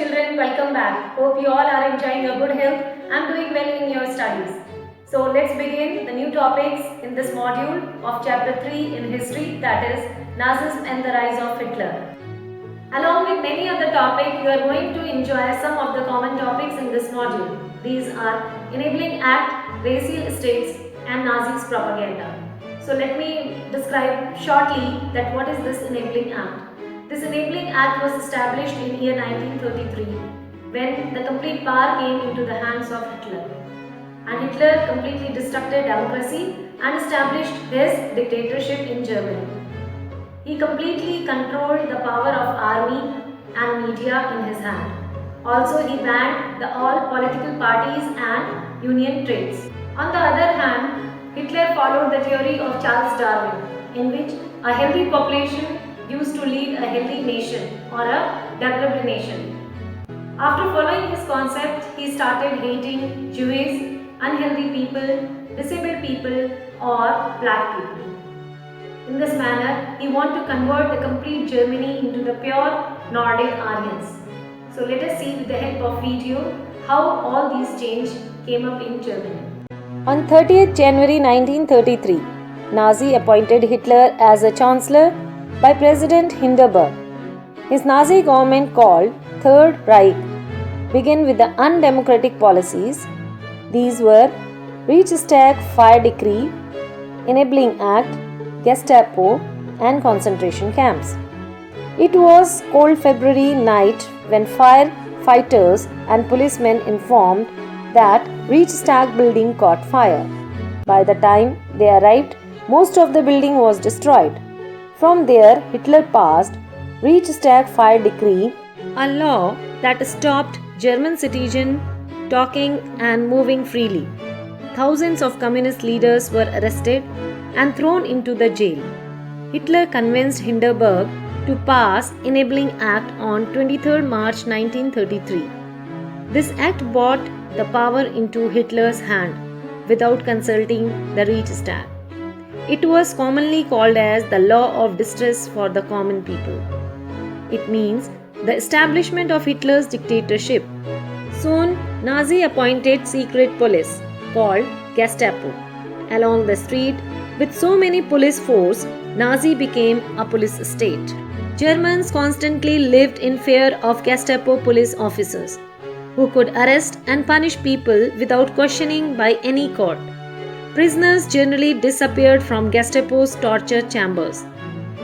children, welcome back. Hope you all are enjoying your good health and doing well in your studies. So let's begin the new topics in this module of chapter 3 in history, that is Nazism and the rise of Hitler. Along with many other topics, you are going to enjoy some of the common topics in this module. These are Enabling Act, Racial States and Nazis propaganda. So let me describe shortly that what is this Enabling Act. This Enabling Act was established in year 1933 when the complete power came into the hands of Hitler. And Hitler completely destructed democracy and established his dictatorship in Germany. He completely controlled the power of army and media in his hand. Also, he banned all political parties and union trades. On the other hand, Hitler followed the theory of Charles Darwin, in which a healthy population used to lead a healthy nation or a developed nation. After following his concept, he started hating Jews, unhealthy people, disabled people or black people. In this manner, he wanted to convert the complete Germany into the pure Nordic Aryans. So let us see with the help of video how all these changes came up in Germany. On 30th January 1933, Nazi appointed Hitler as a chancellor by President Hindenburg. His Nazi government called Third Reich began with the undemocratic policies. These were Reichstag Fire Decree, Enabling Act, Gestapo and concentration camps. It was cold February night when firefighters and policemen informed that Reichstag building caught fire. By the time they arrived, most of the building was destroyed. From there, Hitler passed Reichstag Fire Decree, a law that stopped German citizens talking and moving freely. Thousands of communist leaders were arrested and thrown into the jail. Hitler convinced Hindenburg to pass Enabling Act on 23 March 1933. This act brought the power into Hitler's hand without consulting the Reichstag. It was commonly called as the law of distress for the common people. It means the establishment of Hitler's dictatorship. Soon, Nazi appointed secret police called Gestapo along the street. With so many police force, Nazi became a police state. Germans constantly lived in fear of Gestapo police officers who could arrest and punish people without questioning by any court. Prisoners generally disappeared from Gestapo's torture chambers.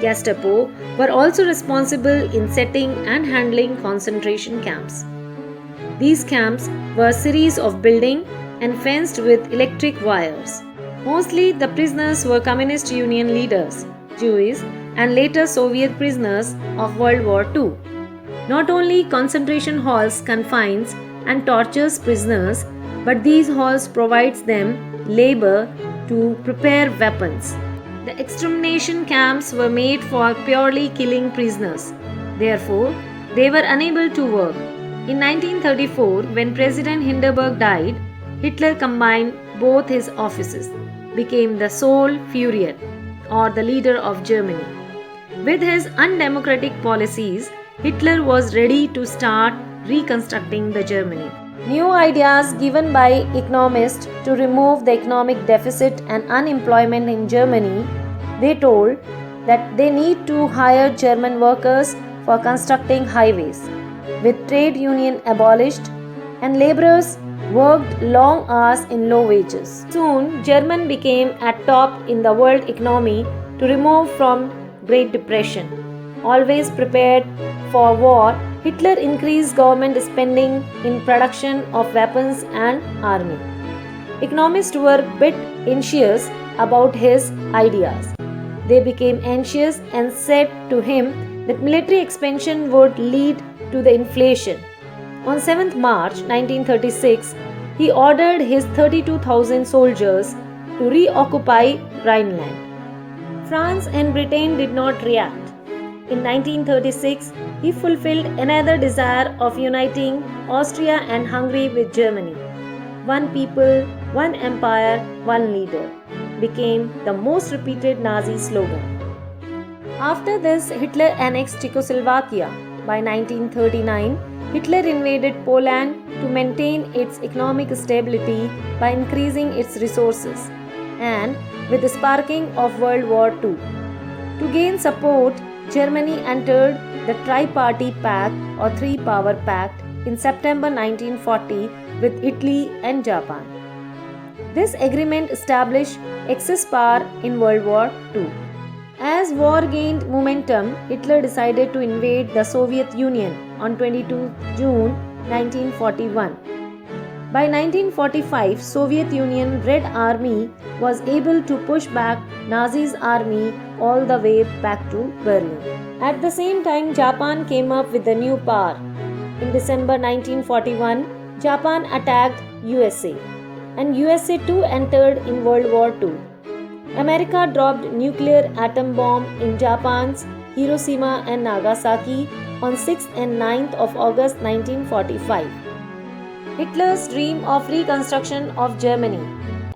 Gestapo were also responsible in setting and handling concentration camps. These camps were a series of buildings and fenced with electric wires. Mostly the prisoners were Communist Union leaders, Jews, and later Soviet prisoners of World War II. Not only concentration halls confines and tortures prisoners, but these halls provides them labor to prepare weapons. The extermination camps were made for purely killing prisoners. Therefore, they were unable to work. In 1934, when President Hindenburg died, Hitler combined both his offices, became the sole Führer or the leader of Germany. With his undemocratic policies, Hitler was ready to start reconstructing the Germany. New ideas given by economists to remove the economic deficit and unemployment in Germany, they told that they need to hire German workers for constructing highways. With trade union abolished and laborers worked long hours in low wages. Soon, Germany became at top in the world economy to remove from Great Depression. Always prepared for war, Hitler increased government spending in production of weapons and army. Economists were a bit anxious about his ideas. They became anxious and said to him that military expansion would lead to the inflation. On 7th March 1936, he ordered his 32,000 soldiers to reoccupy Rhineland. France and Britain did not react. In 1936, he fulfilled another desire of uniting Austria and Hungary with Germany. One people, one empire, one leader became the most repeated Nazi slogan. After this, Hitler annexed Czechoslovakia. By 1939, Hitler invaded Poland to maintain its economic stability by increasing its resources and with the sparking of World War II. To gain support, Germany entered the Tri-Party Pact or Three-Power Pact in September 1940 with Italy and Japan. This agreement established Axis power in World War II. As war gained momentum, Hitler decided to invade the Soviet Union on 22 June 1941. By 1945, Soviet Union Red Army was able to push back Nazis' army all the way back to Berlin. At the same time, Japan came up with a new power. In December 1941, Japan attacked USA, and USA too entered in World War II. America dropped nuclear atom bomb in Japan's Hiroshima and Nagasaki on 6th and 9th of August 1945. Hitler's dream of reconstruction of Germany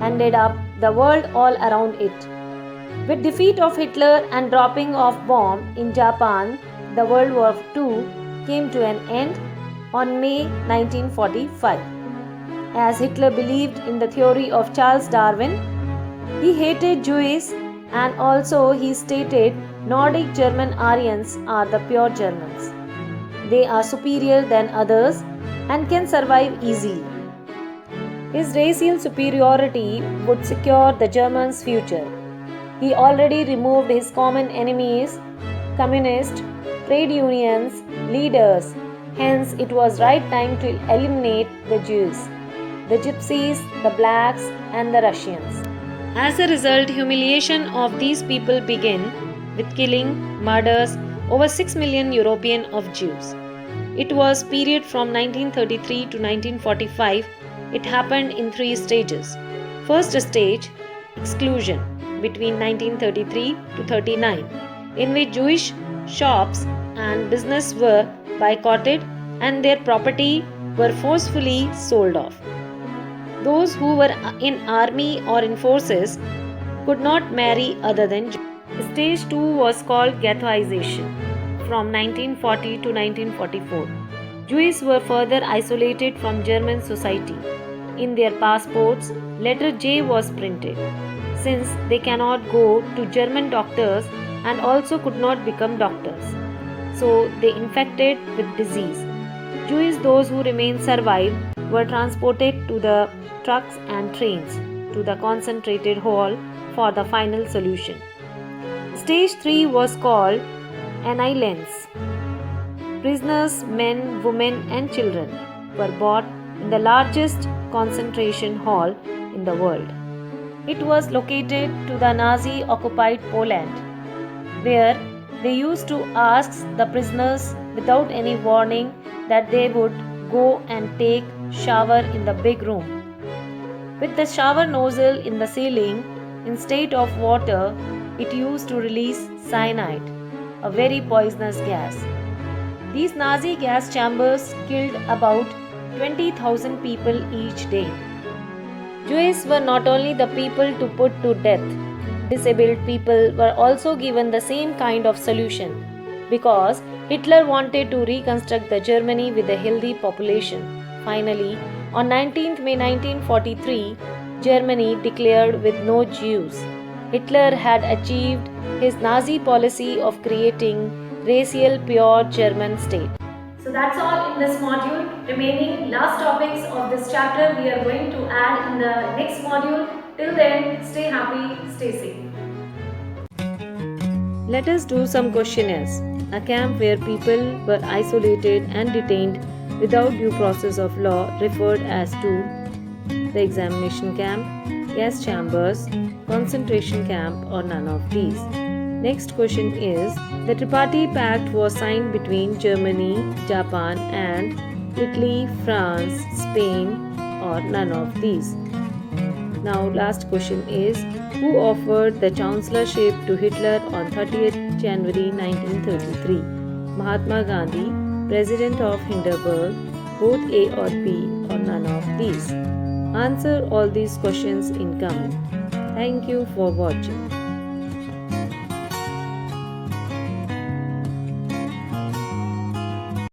ended up the world all around it. With defeat of Hitler and dropping of bomb in Japan, the World War II came to an end on May 1945. As Hitler believed in the theory of Charles Darwin, he hated Jews and also he stated Nordic German Aryans are the pure Germans. They are superior than others and can survive easily. His racial superiority would secure the Germans' future. He already removed his common enemies, communists, trade unions, leaders. Hence, it was right time to eliminate the Jews, the Gypsies, the blacks, and the Russians. As a result, humiliation of these people began with killing, murders over 6 million European of Jews. It was period from 1933 to 1945. It happened in 3 stages. First stage, exclusion between 1933 to 39, in which Jewish shops and business were boycotted and their property were forcefully sold off. Those who were in army or in forces could not marry other than Jews. Stage 2 was called ghettoization from 1940 to 1944. Jews were further isolated from German society. In their passports, letter J was printed, since they cannot go to German doctors and also could not become doctors. So they infected with disease. Jews, those who remained survived, were transported to the trucks and trains to the concentrated hall for the final solution. Stage 3 was called annihilance. Prisoners, men, women and children were brought in the largest concentration hall in the world. It was located to the Nazi-occupied Poland, where they used to ask the prisoners without any warning that they would go and take shower in the big room. With the shower nozzle in the ceiling, instead of water, it used to release cyanide, a very poisonous gas. These Nazi gas chambers killed about 20,000 people each day. Jews were not only the people to put to death, disabled people were also given the same kind of solution, because Hitler wanted to reconstruct the Germany with a healthy population. Finally, on 19th May 1943, Germany declared with no Jews. Hitler had achieved his Nazi policy of creating racial pure German state. So that's all in this module. Remaining last topics of this chapter we are going to add in the next module. Till then, stay happy, stay safe. Let us do some questionnaires. A camp where people were isolated and detained without due process of law referred as to the examination camp, gas chambers, concentration camp, or none of these. Next question is, the Tripartite Pact was signed between Germany, Japan and Italy, France, Spain, or none of these. Now last question is, who offered the chancellorship to Hitler on 30th January 1933? Mahatma Gandhi, President of Hindenburg, both A or B, or none of these. Answer all these questions in comment. Thank you for watching.